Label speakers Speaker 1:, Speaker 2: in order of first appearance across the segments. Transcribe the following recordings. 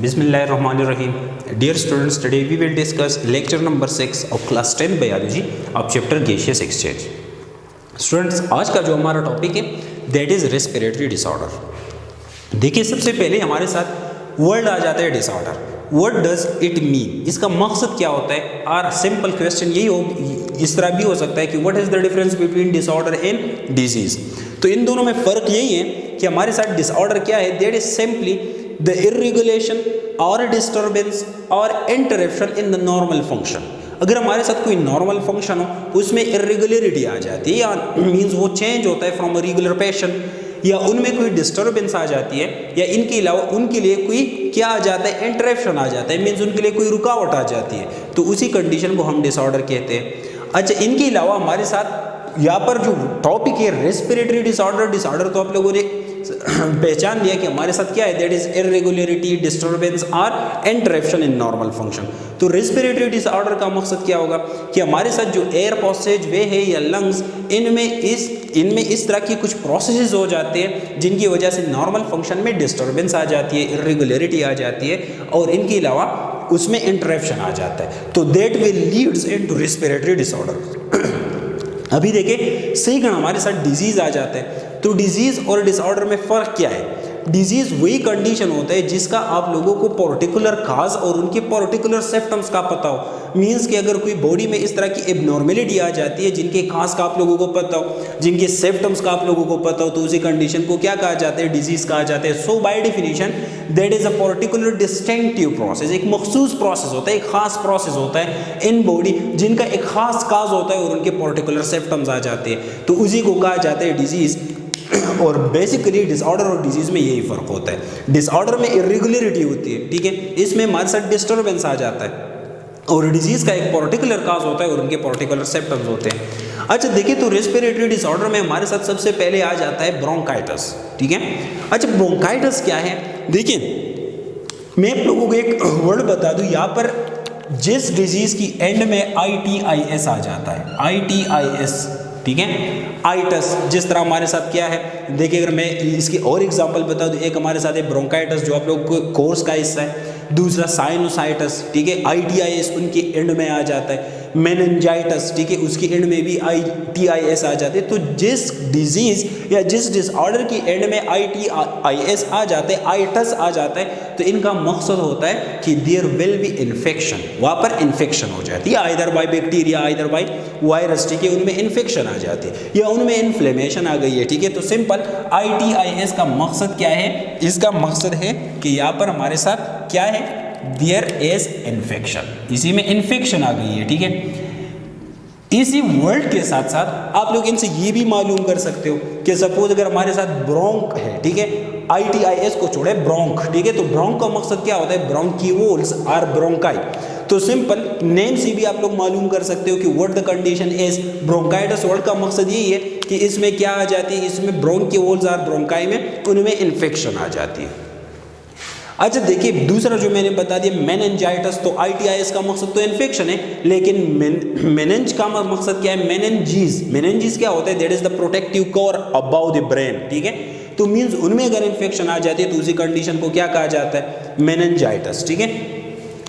Speaker 1: Bismillahirrahmanirrahim. Dear students, today we will discuss lecture number 6 of class 10 biology of chapter gaseous exchange. Students, आज का जो हमारा topic है that is respiratory disorder. देखिए सबसे पहले हमारे साथ वर्ड आ जाता है disorder. What does it mean? इसका मकसद क्या होता है? और सिंपल क्वेश्चन यही हो, इस तरह भी हो सकता है कि what is the difference between disorder and disease? तो इन दोनों में फ़र्क यही है कि हमारे साथ डिसऑर्डर क्या है, that is simply the irregulation or disturbance or interruption in the normal function. अगर हमारे साथ कोई नॉर्मल फंक्शन हो उसमें इरेगुलरिटी आ जाती है या मीन्स वो चेंज होता है फ्रॉम अ रेगुलर पैशन, या उनमें कोई डिस्टर्बेंस आ जाती है, या इनके अलावा उनके लिए कोई क्या आ जाता है, इंटरप्शन आ जाता है, मीन्स उनके लिए कोई रुकावट आ जाती है, तो उसी कंडीशन को हम डिसऑर्डर कहते हैं. अच्छा, इनके अलावा हमारे साथ यहाँ पर जो टॉपिक है रेस्पिरेटरी डिसऑर्डर तो आप लोगों ने पहचान लिया कि हमारे साथ क्या है, दैट इज इरेगुलरिटी, डिस्टर्बेंस और इंटरप्शन इन नॉर्मल फंक्शन. तो रेस्पिरेटरी डिसऑर्डर का मकसद क्या होगा कि हमारे साथ जो एयर पासेज वे है या लंग्स, इनमें इस तरह की कुछ प्रोसेसेस हो जाते हैं जिनकी वजह से नॉर्मल फंक्शन में डिस्टर्बेंस आ जाती है, इरेगुलरिटी आ जाती है, और इनके अलावा उसमें इंटरप्शन आ जाता है. तो that will leads into respiratory disorder. अभी देखिए सेकंड हमारे साथ डिजीज आ जाता है. तो डिजीज और डिसऑर्डर में फ़र्क क्या है? डिजीज वही कंडीशन होता है जिसका आप लोगों को पर्टिकुलर काज और उनके पर्टिकुलर सिम्टम्स का पता हो. मीन्स कि अगर कोई बॉडी में इस तरह की एबनॉर्मेलिटी आ जाती है जिनके काज का आप लोगों को पता हो, जिनके सिम्टम्स का आप लोगों को पता हो, तो उसी कंडीशन को क्या कहा जाता है, डिजीज कहा जाता है. So by definition that is a particular distinctive process, एक मखसूस प्रोसेस होता है, एक खास प्रोसेस होता है इन बॉडी जिनका एक खास काज होता है और उनके पर्टिकुलर सिम्टम्स आ जाते हैं, तो उसी को कहा जाता है डिजीज. और बेसिकली डिसऑर्डर और डिजीज में यही फर्क होता है. डिसऑर्डर में इरेगुलरिटी होती है, ठीक है, इसमें हमारे साथ डिस्टर्बेंस आ जाता है, और डिजीज का एक पर्टिकुलर काज होता है और उनके पर्टिकुलर सिम्टम्स होते हैं. अच्छा देखिए, तो रेस्पिरेटरी डिसऑर्डर में हमारे साथ सबसे पहले आ जाता है ब्रोंकाइटिस, ठीक है. अच्छा, ब्रोंकाइटिस क्या है? देखिए मैं आप लोगों को एक वर्ड बता दूं, यहाँ पर जिस डिजीज की एंड में ITIS आ जाता है, ITIS, ठीक है, आइटस, जिस तरह हमारे साथ क्या है, देखिए अगर मैं इसकी और एग्जांपल बता दूं, एक हमारे साथ है ब्रोंकाइटिस जो आप लोग को कोर्स का हिस्सा है, दूसरा साइनोसाइटिस, ठीक है, ITIS उनके एंड में आ जाता है, मेनिंजाइटिस, ठीक है, उसके एंड में भी ITIS आ जाते हैं. तो जिस डिजीज या जिस डिसऑर्डर की एंड में ITIS आ जाते हैं, आइटस आ जाता है, तो इनका मकसद होता है कि देयर विल बी इन्फेक्शन, वहाँ पर इन्फेक्शन हो जाती है, either by bacteria either by virus, ठीक है, उनमें इन्फेक्शन आ जाती है या उनमें इन्फ्लेमेशन आ गई है, ठीक है. तो सिंपल ITIS का मकसद क्या है? इसका मकसद है कि यहाँ पर हमारे साथ क्या है, देयर इज इन्फेक्शन, इसी में इन्फेक्शन आ गई है, ठीक है. इसी वर्ड के साथ साथ आप लोग इनसे ये भी मालूम कर सकते हो कि सपोज अगर हमारे साथ ब्रोंक है, ठीक है, ITIS को छोड़े ब्रोंक, ठीक है, तो ब्रोंक का मकसद क्या होता है, ब्रोंकियोल्स आर ब्रोंकाई. तो सिंपल नेम से भी आप लोग मालूम कर सकते हो कि what the condition is. Bronchitis word का मकसद यही है कि इसमें क्या आ जाती है, इसमें ब्रोंकियोल्स आर ब्रोंकाई में उनमें इन्फेक्शन आ जाती है. अच्छा देखिए, दूसरा जो मैंने बता दिया मेनिंजाइटिस, तो ITIS का मकसद तो इन्फेक्शन है, लेकिन मेनिंज का मकसद क्या है, मेनिंजीज क्या होता है, that is the protective cover about the brain, ठीक है. तो मीन्स उनमें अगर इन्फेक्शन आ जाती है तो उसी कंडीशन को क्या कहा जाता है, मेनिंजाइटिस, ठीक है.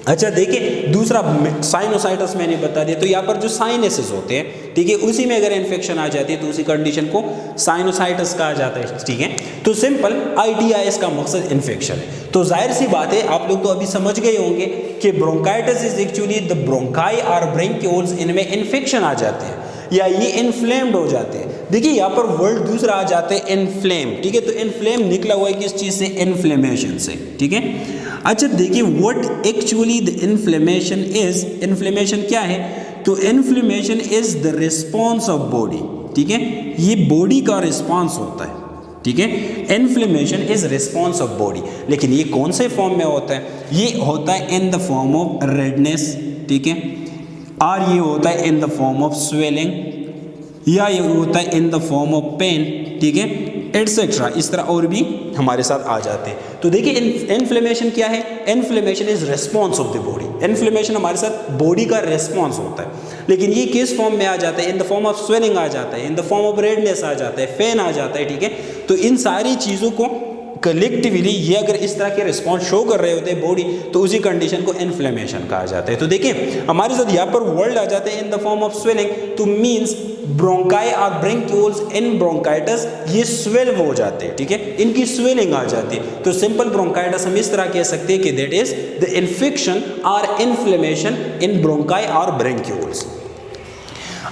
Speaker 1: अच्छा देखिए, दूसरा साइनोसाइटिस मैंने बता दिया, तो यहाँ पर जो साइनसेस होते हैं, ठीक है, उसी में अगर इन्फेक्शन आ जाती है तो उसी कंडीशन को साइनोसाइटिस कहा जाता है, ठीक है. तो सिंपल ITIS का मकसद इन्फेक्शन है. तो जाहिर सी बात है आप लोग तो अभी समझ गए होंगे कि bronchitis is actually the bronchi और ब्रोंकियोल्स, इनमें इन्फेक्शन आ जाते हैं या ये इन्फ्लेम्ड हो जाते हैं. देखिए यहाँ पर वर्ड दूसरा आ जाते हैं इन्फ्लेम, ठीक है. तो इन्फ्लेम निकला हुआ है किस चीज़ से, इन्फ्लेमेशन से, ठीक है. अच्छा देखिए, what actually the inflammation is, inflammation क्या है, तो inflammation is the response of body, ठीक है, ये बॉडी का रिस्पॉन्स होता है, ठीक है. Inflammation is response of body, लेकिन ये कौन से फॉर्म में होता है, ये होता है in the form of redness, ठीक है, और ये होता है in the form of swelling, या ये होता है in the form of pain, ठीक है, एटसेट्रा. इस तरह और भी हमारे साथ आ जाते हैं. तो देखिए इन्फ्लेमेशन क्या है, inflammation is response of the body. Inflammation हमारे साथ बॉडी का रिस्पॉन्स होता है, लेकिन ये किस फॉर्म में आ जाता है, in the form of swelling आ जाता है, in the form of redness आ जाता है, पेन आ जाता है, ठीक है. तो इन सारी चीज़ों को कलेक्टिवली ये अगर इस तरह के रिस्पॉन्स शो कर रहे होते हैं बॉडी, तो उसी कंडीशन को इन्फ्लेमेशन कहा जाता है। तो देखिए हमारे साथ यहाँ पर वर्ड आ जाते हैं इन द फॉर्म ऑफ स्वेलिंग, तो मींस ब्रोंकाई और ब्रेंक्यूल्स इन ब्रोंकाइटिस ये स्वेल हो जाते हैं, ठीक है, इनकी स्वेलिंग आ जाती है। तो सिंपल ब्रोंकाइटिस हम इस तरह कह सकते हैं कि दैट इज द इन्फेक्शन और इन्फ्लेमेशन इन ब्रोंकाई और ब्रेंक्यूल्स।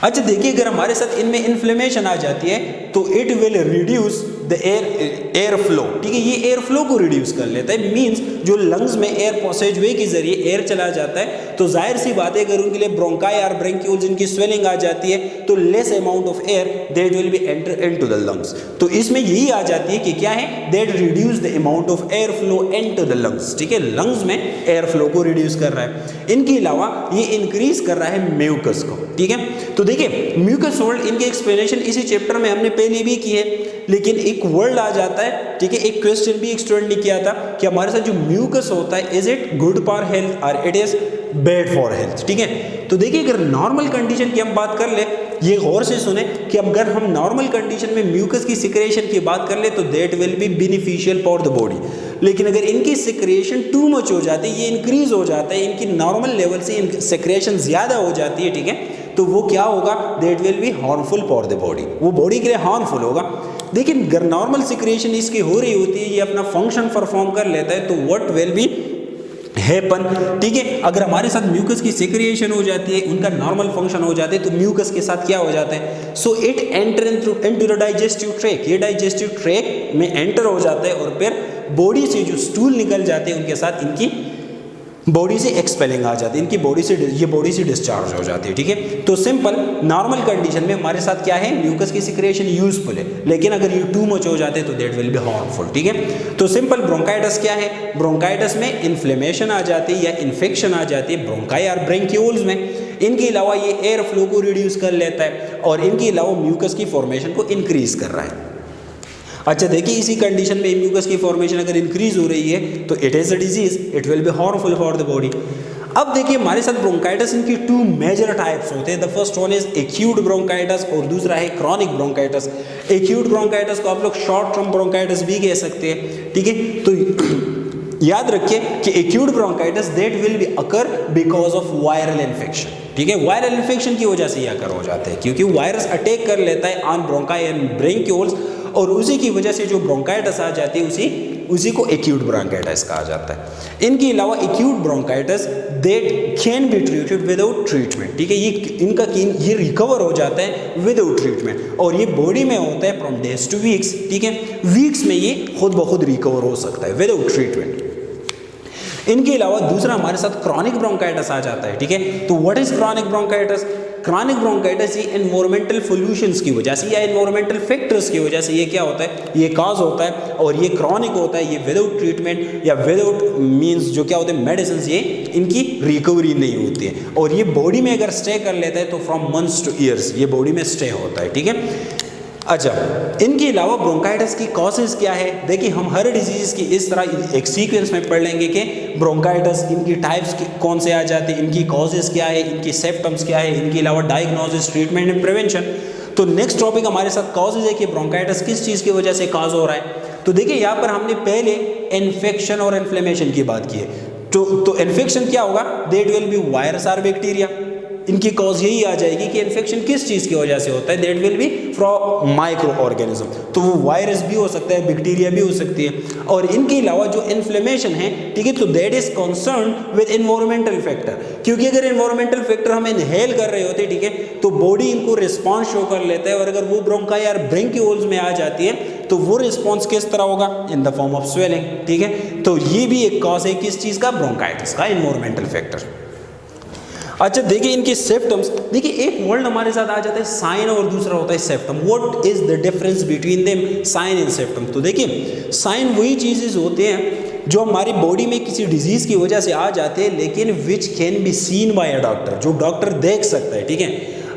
Speaker 1: अच्छा देखिए, अगर हमारे साथ इनमें इन्फ्लेमेशन आ जाती है तो it will reduce the air flow, ठीक है, ये एयर फ्लो को रिड्यूस कर लेता है। मींस जो लंग्स में एयर पैसेज वे के जरिए एयर चला जाता है, तो जाहिर सी बात है अगर उनके लिए ब्रोंकाई और ब्रेंक्यूल्स इनकी स्वेलिंग आ जाती है तो less amount of air that will B enter into the lungs. तो इसमें यही आ जाती है कि क्या है, that reduce the amount of air flow into the lungs, ठीक है, लंग्स में एयर फ्लो को रिड्यूस कर रहा है। इनके अलावा ये इंक्रीज कर रहा है म्यूकस को, ठीक है। तो देखिए म्यूकस होल्ड इनके एक्सप्लेनेशन इसी चैप्टर में हमने पहले भी की है, लेकिन एक वर्ड आ जाता है, ठीक है, एक क्वेश्चन भी एक स्टूडेंट ने किया था कि हमारे साथ जो म्यूकस होता है is it good for health और it is bad for health, ठीक है। तो देखिए अगर नॉर्मल कंडीशन की हम बात कर ले, ये गौर से सुने कि अगर हम नॉर्मल कंडीशन में म्यूकस की सिक्रेशन की बात कर ले तो that will be beneficial for the body. लेकिन अगर इनकी सिक्रेशन टू मच हो जाती है, ये इंक्रीज हो जाता है, इनकी नॉर्मल लेवल से सिक्रेशन ज्यादा हो जाती है, ठीक है, तो वो क्या होगा, that will be harmful for the body, वो बॉडी के लिए हार्मफुल होगा। लेकिन अगर नॉर्मल सिक्रेशन इसकी हो रही होती है, ये अपना फंक्शन परफॉर्म कर लेता है, तो व्हाट विल बी हैपन, ठीक है, अगर हमारे साथ म्यूकस की सिक्रिएशन हो जाती है, उनका नॉर्मल फंक्शन हो जाते हैं, तो म्यूकस के साथ क्या हो जाता है, so it enter into the digestive track, ये डाइजेस्टिव ट्रैक में एंटर हो जाता है और फिर बॉडी से जो स्टूल निकल जाते हैं उनके साथ इनकी बॉडी से एक्सपेलिंग आ जाती है, इनकी बॉडी से ये बॉडी से डिस्चार्ज हो जाती है, ठीक है। तो सिंपल नॉर्मल कंडीशन में हमारे साथ क्या है, म्यूकस की सिक्रेशन यूजफुल है, लेकिन अगर ये टू मच हो जाते हैं तो दैट विल बी हार्मफुल, ठीक है। तो सिंपल ब्रोंकाइटिस क्या है, ब्रोंकाइटिस में इन्फ्लेमेशन आ जाती है या इन्फेक्शन आ जाती है ब्रोंकाई और ब्रेंक्यूल्स में। इनके अलावा ये एयर फ्लो को रिड्यूस कर लेता है और इनके अलावा म्यूकस की फॉर्मेशन को इंक्रीज कर रहा है। अच्छा देखिए, इसी कंडीशन में म्यूकस की फॉर्मेशन अगर इंक्रीज हो रही है तो it is a disease, it will be harmful for the body. अब देखिए हमारे साथ ब्रोंकाइटिस इनकी टू मेजर टाइप्स होते हैं। The first one is acute bronchitis और दूसरा है क्रॉनिक ब्रोंकाइटिस। एक्यूट ब्रोंकाइटिस को आप लोग शॉर्ट टर्म ब्रोंकाइटिस भी कह सकते हैं, ठीक है। तो याद रखिए कि acute bronchitis that will be occur because of viral infection, ठीक है, वायरल इन्फेक्शन की वजह से ये अकर हो जाते हैं, क्योंकि वायरस अटैक कर लेता है ऑन ब्रोंकाई एंड ब्रेंक्यूल्स और उसी की वजह से जो ब्रोंकाइटिस आ जाती है उसी को एक्यूट ब्रोंकाइटिस कहा जाता है। इनके अलावा acute bronchitis that can be treated without treatment, ठीक है, ये रिकवर हो जाता है विदाउट ट्रीटमेंट और ये बॉडी में होता है फ्रॉम डेज टू वीक्स, ठीक है, वीक्स में ये खुद ब खुद रिकवर हो सकता है विदाउट ट्रीटमेंट। इनके अलावा दूसरा हमारे साथ क्रॉनिक ब्रोंकाइटिस आ जाता है, ठीक है। तो what is chronic bronchitis? Chronic bronchitis ये एनवायरमेंटल पोल्यूशंस की वजह से या एनवायरमेंटल फैक्टर्स की वजह से ये क्या होता है, ये काज होता है और ये क्रॉनिक होता है। ये विदाउट ट्रीटमेंट या विदाउट मींस जो क्या होते हैं मेडिसिन, ये इनकी रिकवरी नहीं होती है और ये बॉडी में अगर स्टे कर लेता है तो फ्रॉम मंथ्स टू ईयर्स ये बॉडी में स्टे होता है, ठीक है। अच्छा, इनके अलावा ब्रोंकाइटिस की कॉजेज क्या है? देखिए हम हर डिजीज की इस तरह एक सीक्वेंस में पढ़ लेंगे कि ब्रोंकाइटिस इनकी टाइप्स कौन से आ जाते हैं, इनकी कॉजेज क्या है, इनकी सिम्टम्स क्या है, इनके अलावा डायग्नोसिस, ट्रीटमेंट एंड प्रिवेंशन। तो नेक्स्ट टॉपिक हमारे साथ कॉजेज है कि ब्रोंकाइटिस किस चीज़ की वजह से कॉज हो रहा है। तो देखिए यहाँ पर हमने पहले इन्फेक्शन और इन्फ्लेमेशन की बात की है। तो इन्फेक्शन क्या होगा? दैट विल बी वायरस और बैक्टीरिया। इनकी कॉज यही आ जाएगी कि इन्फेक्शन किस चीज़ की वजह से होता है, that will B from micro organism. तो वो वायरस भी हो सकता है, बैक्टीरिया भी हो सकती है। और इनके अलावा जो इन्फ्लेमेशन है, ठीक है, तो that is concern with environmental factor, क्योंकि अगर एनवायरमेंटल फैक्टर हम इनहेल कर रहे होते, ठीक है, तो बॉडी इनको रिस्पॉन्स शो कर लेता है और अगर वो ब्रोंकाई और ब्रेंक्यूल्स में आ जाती है तो वो रिस्पॉन्स किस तरह होगा? इन द फॉर्म ऑफ स्वेलिंग, ठीक है। तो ये भी एक कॉज है किस चीज़ का? ब्रोंकाइटिस का, एनवायरमेंटल फैक्टर। अच्छा देखिए इनके सिम्टम्स, देखिए एक वर्ड हमारे साथ आ जाता है साइन और दूसरा होता है symptom. What is the difference between them, sign and symptom? तो देखिए साइन वही चीजें होते हैं जो हमारी बॉडी में किसी डिजीज की वजह से आ जाते हैं, लेकिन which can be seen by a doctor, जो डॉक्टर देख सकता है, ठीक है।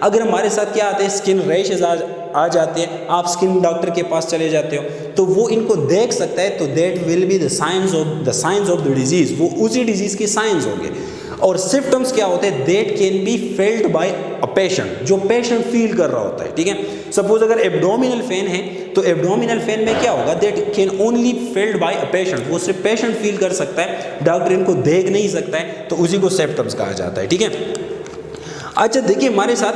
Speaker 1: अगर हमारे साथ क्या आते हैं, स्किन रैशेज आ जाते हैं, आप स्किन डॉक्टर के पास चले जाते हो तो वो इनको देख सकता है, तो that will be the science of the disease, वो उसी डिजीज के साइंस होंगे। और सिम्टम्स क्या होते हैं, that can be felt by a patient, जो पेशेंट फील कर रहा होता है, ठीक है। सपोज अगर एब्डोमिनल पेन है तो एब्डोमिनल पेन में क्या होगा, that can only felt by a patient, वो सिर्फ पेशेंट फील कर सकता है, डॉक्टर इनको देख नहीं सकता है, तो उसी को सिम्टम्स कहा जाता है, ठीक है। अच्छा देखिए हमारे साथ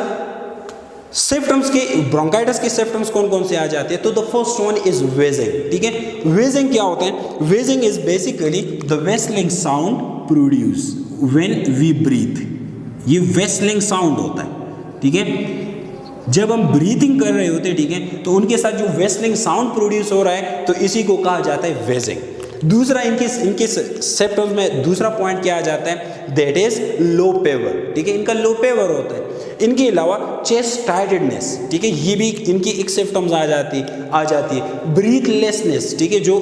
Speaker 1: सिम्टम्स के, ब्रोंकाइटिस के सिम्टम्स कौन कौन से आ जाते हैं, तो the first one is wheezing, ठीक है। वेजिंग क्या होता है, wheezing is basically the whistling sound produce when we breathe, ये वेस्लिंग साउंड होता है, ठीक है। जब हम ब्रीथिंग कर रहे होते हैं, ठीक है, तो उनके साथ जो वेस्लिंग साउंड प्रोड्यूस हो रहा है, तो इसी को कहा जाता है वेजिंग। दूसरा इनके सिम्टम्स में दूसरा पॉइंट क्या आ जाता है, दैट इज लो पेवर, ठीक है, इनका लो पेवर होता है। इनके अलावा चेस्ट टाइटेडनेस, ठीक है, ये भी इनकी एक सिम्टम्स आ जाती है। ब्रीथलेसनेस, ठीक है, जो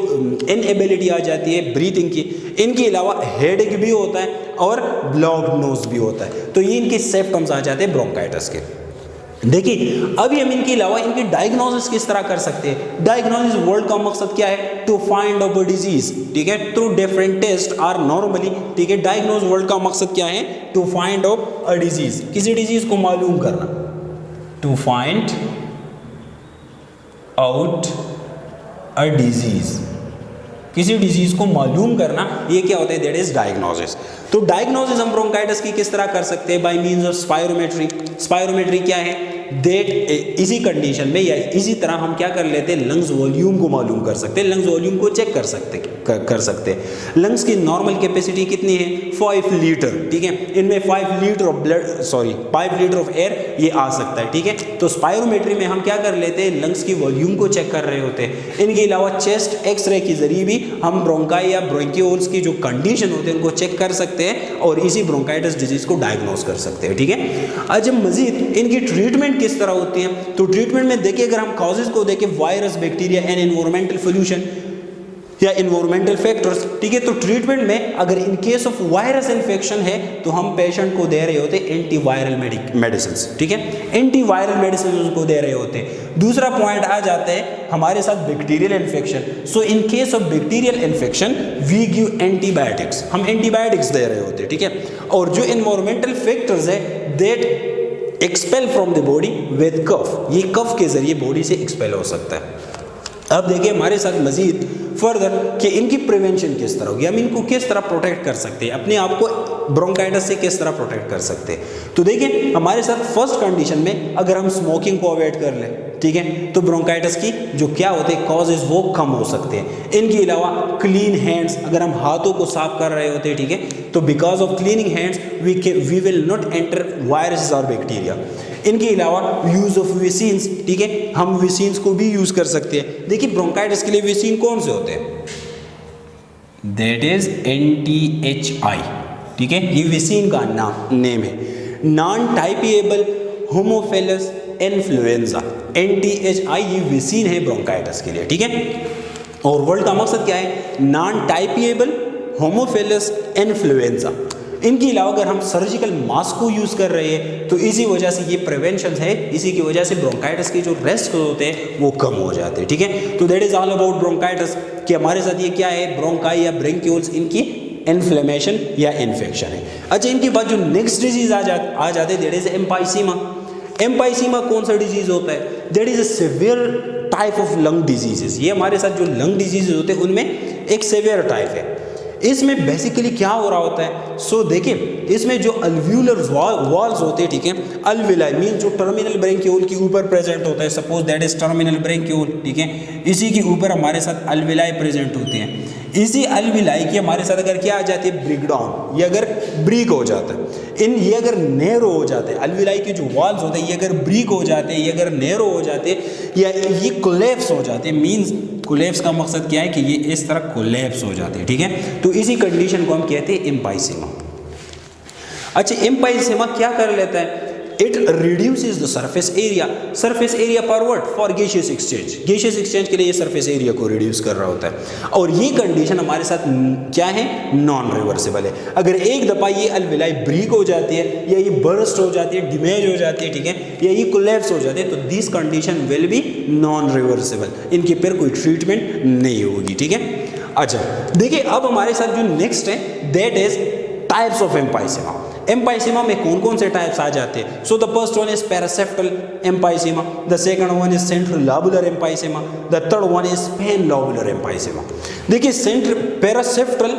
Speaker 1: इनएबिलिटी आ जाती है ब्रीथिंग की। इनके अलावा हेडेक भी होता है और ब्लॉक्ड नोज भी होता है, तो ये इनके सिम्टम्स आ जाते हैं ब्रोंकाइटिस के। देखिए अभी हम इनके अलावा इनकी डायग्नोसिस किस तरह कर सकते हैं। डायग्नोसिस वर्ड का मकसद क्या है, to find out a disease, ठीक है, through different test or normally, ठीक है। डायग्नोस वर्ड का मकसद क्या है, to find out a disease, किसी डिजीज को मालूम करना, to find out a disease, किसी डिजीज को मालूम करना, ये क्या होता है, दैट इज डायग्नोसिस। तो डायग्नोसिस हम ब्रोंकाइटिस की किस तरह कर सकते हैं, by means of spirometry. Spirometry क्या है, दैट इसी कंडीशन में या इसी तरह हम क्या कर लेते हैं, लंग्स वॉल्यूम को मालूम कर सकते हैं, लंग्स वॉल्यूम को चेक कर सकते हैं। लंग्स की नॉर्मल कैपेसिटी कितनी है, 5 लीटर, ठीक है, इनमें 5 लीटर ऑफ एयर ये आ सकता है, ठीक है। तो स्पायरोमेट्री में हम क्या कर लेते हैं, लंग्स की वॉल्यूम को चेक कर रहे होते हैं। इनके अलावा चेस्ट एक्सरे के जरिए भी हम ब्रोंकाई या ब्रोंकियोल्स की जो कंडीशन होते हैं उनको चेक कर सकते हैं और इसी ब्रोंकाइटिस डिजीज को डायग्नोस कर सकते हैं, ठीक है। आज हम मजीद इनकी ट्रीटमेंट किस तरह होती है, तो ट्रीटमेंट में देखिए अगर हम कॉजेज को देखें, virus, bacteria and environmental pollution या इन्वायरमेंटल फैक्टर्स, ठीक है। तो ट्रीटमेंट में अगर in case of virus infection है तो हम पेशेंट को दे रहे होते हैं एंटीवायरल मेडिसिन, ठीक है, एंटीवायरल मेडिसिन उनको दे रहे होते हैं। दूसरा पॉइंट आ जाता है हमारे साथ bacterial infection. So in case of bacterial infection we give antibiotics, हम एंटीबायोटिक्स दे रहे होते हैं, ठीक है। और जो इन्वायरमेंटल फैक्टर्स है that expel from the body with कफ, ये कफ के जरिए बॉडी से एक्सपेल हो सकता है। अब देखिए हमारे साथ मजीद फर्दर कि इनकी प्रिवेंशन किस तरह होगी, हम इनको किस तरह प्रोटेक्ट कर सकते हैं, अपने आप को ब्रोंकाइटिस से किस तरह प्रोटेक्ट कर सकते हैं। तो देखिए हमारे साथ फर्स्ट कंडीशन में अगर हम स्मोकिंग को अवॉइड कर लें, ठीक है, तो ब्रोंकाइटिस की जो क्या होते हैं कॉजेज वो कम हो सकते हैं। इनके अलावा क्लीन हैंड्स, अगर हम हाथों को साफ कर रहे होते हैं, ठीक है, तो because of cleaning hands we will not enter viruses और बैक्टीरिया। इनके अलावा यूज ऑफ वेसिन्स, ठीक है, हम वेसिन्स को भी यूज कर सकते हैं। देखिए ब्रोंकाइटिस के लिए वेसिन कौन से होते हैं, दैट इज NTHI, ठीक है, ये वेसिन का नेम है, नॉन टाइपिएबल होमोफिलस इन्फ्लुएंजा, NTHI ये वेसिन है ब्रोंकाइटिस के लिए, ठीक है। और वर्ड का मकसद क्या है, नॉन टाइपिएबल होमोफिलस इन्फ्लुएंजा। इनके अलावा अगर हम सर्जिकल मास्क को यूज़ कर रहे हैं तो इसी वजह से ये प्रिवेंशन है, इसी की वजह से ब्रोंकाइटिस के जो रिस्क होते हैं वो कम हो जाते हैं, ठीक है। तो that is all about bronchitis कि हमारे साथ ये क्या है, ब्रोंकाई या ब्रोंकियोल्स इनकी इन्फ्लेमेशन या इन्फेक्शन है। अच्छा इनके बाद जो नेक्स्ट डिजीज आ जाते हैं दैट इज एम्पाइसीमा। एम्पाइसीमा कौन सा डिजीज होता है, that is a severe type of lung diseases. ये हमारे साथ जो लंग डिजीजेज होते हैं उनमें एक सिवियर टाइप है। इसमें बेसिकली क्या हो रहा होता है, सो देखिए इसमें जो अल्व्यूलर वॉल्स होते हैं, ठीक है, अल्विलाई मीन जो टर्मिनल ब्रेंक्यूल के ऊपर प्रेजेंट होता है, सपोज दैट इज टर्मिनल ब्रेंक्यूल, ठीक है, इसी के ऊपर हमारे साथ अल्विलाई प्रेजेंट होते हैं। इसी अल्विलाई की हमारे साथ अगर क्या आ जाती है, ब्रेक डाउन, ये अगर ब्रीक हो जाता है, ये अगर नैरो हो जाते हैं, अल्विलाई के जो वॉल्स होते हैं ये अगर ब्रीक हो जाते हैं, ये अगर नैरो हो जाते हैं या ये कोलैप्स हो जाते हैं, मीन्स कोलैप्स का मकसद क्या है कि ये इस तरह कोलैप्स हो जाते हैं, ठीक है। तो इसी कंडीशन को हम कहते हैं एम्पाइसीमा। अच्छा एम्पाइसीमा क्या कर लेता है, it reduces the surface area for what, for gaseous exchange के लिए ये सरफेस एरिया को रिड्यूस कर रहा होता है। और ये कंडीशन हमारे साथ क्या है, नॉन रिवर्सिबल है। अगर एक दफ़ा ये अल्विलाई ब्रेक हो जाती है या ये बर्स्ट हो जाती है, डैमेज हो जाती है, ठीक है, या ये कोलैप्स हो जाती है, तो this condition will be non reversible, इनके पर कोई ट्रीटमेंट नहीं होगी, ठीक है। अच्छा देखिए, अब हमारे साथ जो नेक्स्ट है that is types of emphysema. Emphysema में कौन कौन से टाइप्स आ जाते हैं? So the first one is paraseptal emphysema, the second one is central lobular emphysema, the third one is pan lobular emphysema. देखिए पैरासेप्टल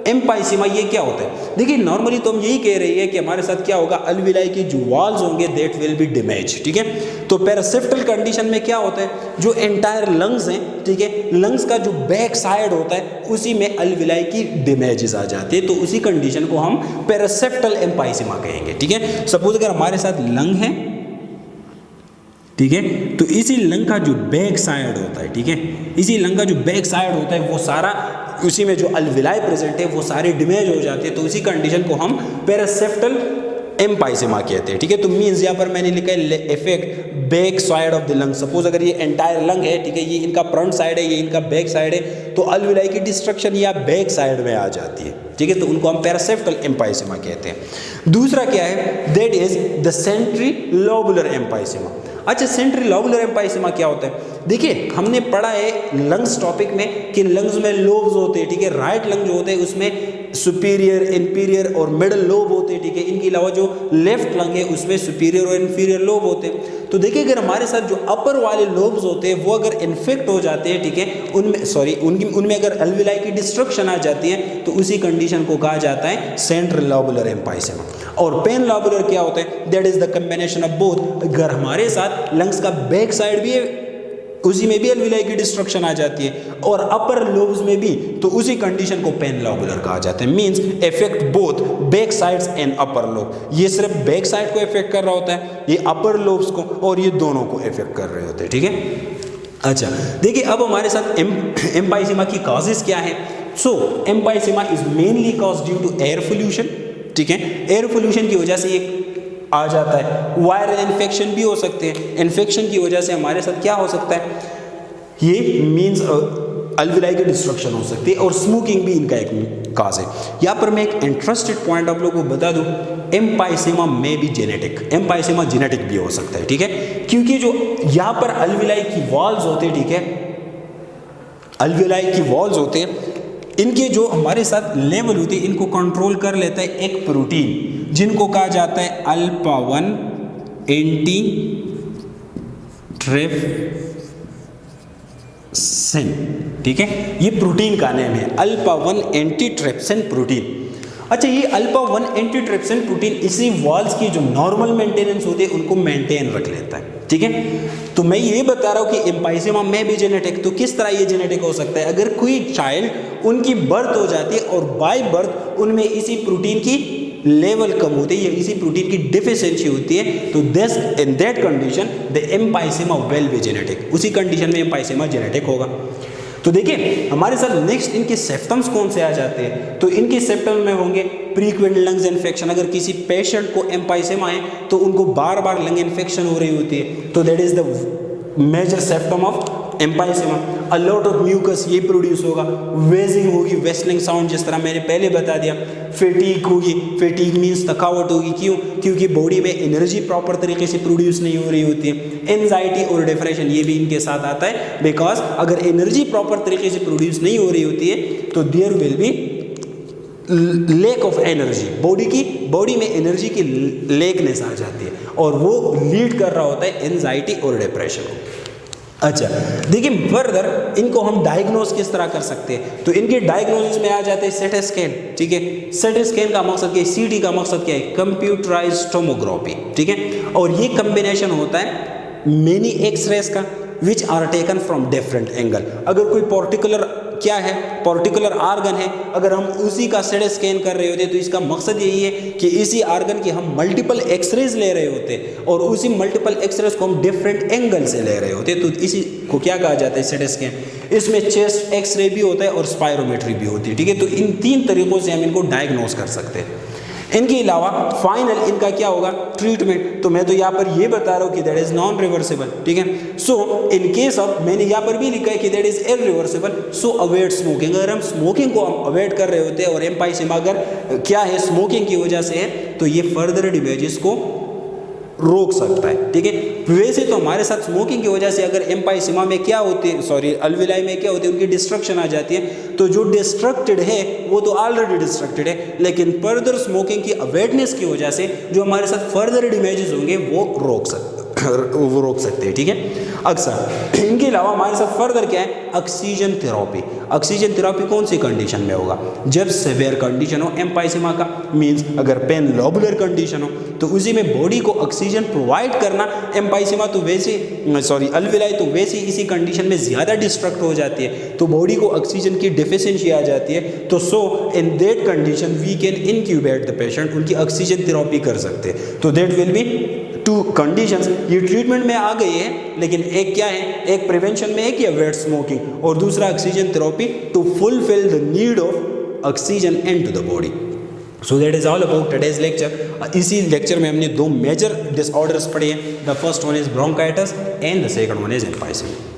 Speaker 1: एम्पाइसेमा ये क्या होता है? देखिए नॉर्मली तो हम यही कह रही है कि हमारे साथ क्या होगा, अल्विलाई की जो वॉल्स होंगे दैट विल बी डैमेज, ठीक है। तो पैरासेप्टल कंडीशन में क्या होता है, जो एंटायर लंग्स हैं, ठीक है, लंग्स का जो बैक साइड होता है उसी में अल्विलाई की डैमेजेस आ जाती है, तो उसी कंडीशन को हम पैरासेप्टल एम्पाइसेमा कहेंगे, ठीक है। सपोज अगर हमारे साथ लंग है, ठीक है, तो इसी लंग का जो बैक साइड होता है, ठीक है, इसी लंग का जो बैक साइड होता है वो सारा, उसी में जो अल्विलाई प्रेजेंट है वो सारे डैमेज हो जाते हैं, तो उसी कंडीशन को हम पैरासेप्टल एम्पाइसेमा कहते हैं, ठीक है। तो मीन्स यहाँ पर मैंने लिखा है effect back side of the lung. Suppose अगर ये एंटायर लंग है, ठीक है, ये इनका फ्रंट साइड है, ये इनका बैक साइड है, तो अल्विलाई की डिस्ट्रक्शन या बैक साइड में आ जाती है, ठीक है, तो उनको हम पैरासेप्टल एम्पाइसेमा कहते हैं। दूसरा क्या है, that is the centri lobular emphysema. अच्छा, सेंट्री लोबुलर एम्पाइसेमा क्या होता है? देखिए हमने पढ़ा है लंग्स टॉपिक में कि लंग्स में लोब्स होते हैं, ठीक है, राइट लंग जो होते हैं उसमें सुपीरियर, इंफीरियर और मिडल लोब होते हैं, ठीक है। इनके अलावा जो लेफ्ट लंग है उसमें सुपीरियर और इंफीरियर लोब होते हैं। तो देखिए अगर हमारे साथ जो अपर वाले लोब्स होते हैं वो अगर इन्फेक्ट हो जाते हैं, ठीक है, उनमें अगर अल्विलाई की डिस्ट्रक्शन आ जाती है तो उसी कंडीशन को कहा जाता है सेंट्रल लोबुलर एम्पाइसेमा। और पेन लोबुलर क्या होता है? That is the combination of both. अगर हमारे साथ लंग्स का बैक साइड भी है उसी में भी अल्विलाई की डिस्ट्रक्शन आ जाती है और अपर लोब्स में भी, तो उसी कंडीशन को पेन लोबुलर कहा जाता है। Means effect both back sides and upper lobe. ये सिर्फ बैक साइड को इफेक्ट कर रहा होता है, ये अपर लोब्स को, और ये दोनों को इफेक्ट कर रहे होते हैं, ठीक है। अच्छा देखिए अब हमारे साथ एम्पाइसेमा की कॉजेज क्या है? So emphysema is mainly cause due to air pollution, ठीक है, एयर पोल्यूशन की वजह से ये आ जाता है। वायरल इन्फेक्शन भी हो सकते हैं, इन्फेक्शन की वजह से हमारे साथ क्या हो सकता है, ये मींस अल्विलाई की डिस्ट्रक्शन हो सकती है, और स्मोकिंग भी इनका एक काज है। यहाँ पर मैं एक इंटरेस्टेड पॉइंट आप लोगों को बता दूं, एम्पाइसेमा में भी जेनेटिक, एम्पाइसेमा जेनेटिक भी हो सकता है, ठीक है, क्योंकि जो यहाँ पर अल्विलाई की वॉल्स होते हैं, ठीक है, अल्विलाई की वॉल्स होते हैं, इनके जो हमारे साथ लेवल होती है इनको कंट्रोल कर लेता है एक प्रोटीन जिनको कहा जाता है अल्फा 1 एंटी ट्रिप्सिन, ठीक है, ये प्रोटीन का नेम है अल्फा 1 एंटी ट्रिप्सिन प्रोटीन। अच्छा, ये अल्फा 1 एंटी ट्रिप्सिन प्रोटीन इसी वॉल्स की जो नॉर्मल मेंटेनेंस होती है उनको मेंटेन रख लेता है, ठीक है। तो मैं ये बता रहा हूँ कि एम्पाइसेमा में भी जेनेटिक, तो किस तरह ये जेनेटिक हो सकता है? अगर कोई चाइल्ड उनकी बर्थ हो जाती है और बाय बर्थ उनमें इसी प्रोटीन की लेवल कम होती है या इसी प्रोटीन की डिफिशियंसी होती है, तो this in that condition the emphysema will be genetic, उसी कंडीशन में एम्पाइसेमा जेनेटिक होगा। तो देखिए हमारे साथ नेक्स्ट इनके सिम्पटम्स कौन से आ जाते हैं? तो इनके सिम्पटम्स में होंगे फ्रीक्वेंट लंग्स इन्फेक्शन। अगर किसी पेशेंट को एम्पाइसेमा है तो उनको बार बार लंग इन्फेक्शन हो रही होती है, तो that is the major symptom of emphysema. A lot of mucus ये प्रोड्यूस होगा, वेजिंग होगी, वेस्लिंग साउंड जिस तरह मैंने पहले बता दिया, फेटीग होगी, फेटीग मीन्स थकावट होगी, क्यों? क्योंकि बॉडी में एनर्जी प्रॉपर तरीके से प्रोड्यूस नहीं हो रही होती है। एंजाइटी और डिप्रेशन ये भी इनके साथ आता है, बिकॉज अगर एनर्जी प्रॉपर तरीके से प्रोड्यूस नहीं हो रही होती है तो there will be lack of energy, body में एनर्जी की लेकनेस आ जाती है और वो लीड कर रहा होता है एंजाइटी और डिप्रेशन को। अच्छा देखिए फर्दर इनको हम डायग्नोज किस तरह कर सकते हैं? तो इनके डायग्नोसिस में आ जाते हैं सीटी स्कैन, ठीक है। सीटी स्कैन का मकसद क्या है? सीटी का मकसद क्या है? कंप्यूटराइज्ड टोमोग्राफी, ठीक है, और ये कम्बिनेशन होता है मेनी एक्सरेज का which are taken from different angle. अगर कोई पर्टिकुलर क्या है, पर्टिकुलर आर्गन है, अगर हम उसी का सीटी स्कैन कर रहे होते तो इसका मकसद यही है कि इसी आर्गन की हम मल्टीपल एक्सरेज ले रहे होते और उसी मल्टीपल एक्सरेज को हम डिफरेंट एंगल से ले रहे होते, तो इसी को क्या कहा जाता है, सीटी स्कैन। इसमें चेस्ट एक्सरे भी होता है और स्पायरोमेट्री भी होती है, ठीक है। तो इन 3 तरीकों से हम इनको डायग्नोस कर सकते हैं। इनके अलावा फाइनल इनका क्या होगा, ट्रीटमेंट। तो मैं तो यहाँ पर ये बता रहा हूँ कि दैट इज नॉन रिवर्सिबल, ठीक है। सो इन केस ऑफ, मैंने यहाँ पर भी लिखा है कि that is irreversible, so avoid smoking. अगर हम स्मोकिंग को हम अवॉइड कर रहे होते हैं और एम्फाइसेमा अगर क्या है स्मोकिंग की वजह से है, तो ये फर्दर डिमेजेस को रोक सकता है, ठीक है। वैसे तो हमारे साथ स्मोकिंग की वजह से अगर एम्फाइसेमा में क्या होती है, सॉरी अल्विलाई में क्या होती है, उनकी डिस्ट्रक्शन आ जाती है। तो जो डिस्ट्रक्टेड है वो तो ऑलरेडी डिस्ट्रक्टेड है, लेकिन फर्दर स्मोकिंग की अवेयरनेस की वजह से जो हमारे साथ फर्दर डैमेजेस होंगे वो रोक सकते हैं, ठीक है। अक्सर इनके अलावा हमारे साथ फर्दर क्या है, ऑक्सीजन थेरेपी। ऑक्सीजन थेरेपी कौन सी कंडीशन में होगा, जब सेवियर कंडीशन हो एम्फाइसेमा का, मींस अगर पेन लोबुलर कंडीशन हो, तो उसी में बॉडी को ऑक्सीजन प्रोवाइड करना। एम्फाइसेमा तो वैसे अल्विलाई तो वैसे इसी कंडीशन में ज़्यादा डिस्ट्रक्ट हो जाती है, तो बॉडी को ऑक्सीजन की डिफिशिएंसी आ जाती है। तो so in that condition we can incubate the patient, उनकी ऑक्सीजन थेरेपी कर सकते हैं। तो दैट विल बी 2 कंडीशंस। ये ट्रीटमेंट में आ गई है, लेकिन एक क्या है, एक प्रिवेंशन में है कि अवॉइड स्मोकिंग, और दूसरा oxygen therapy to fulfil the need of oxygen into the body. So that is all about today's lecture. इसी लेक्चर में हमने 2 मेजर डिसऑर्डर्स पढ़े हैं। The first one is bronchitis and the second one is emphysema.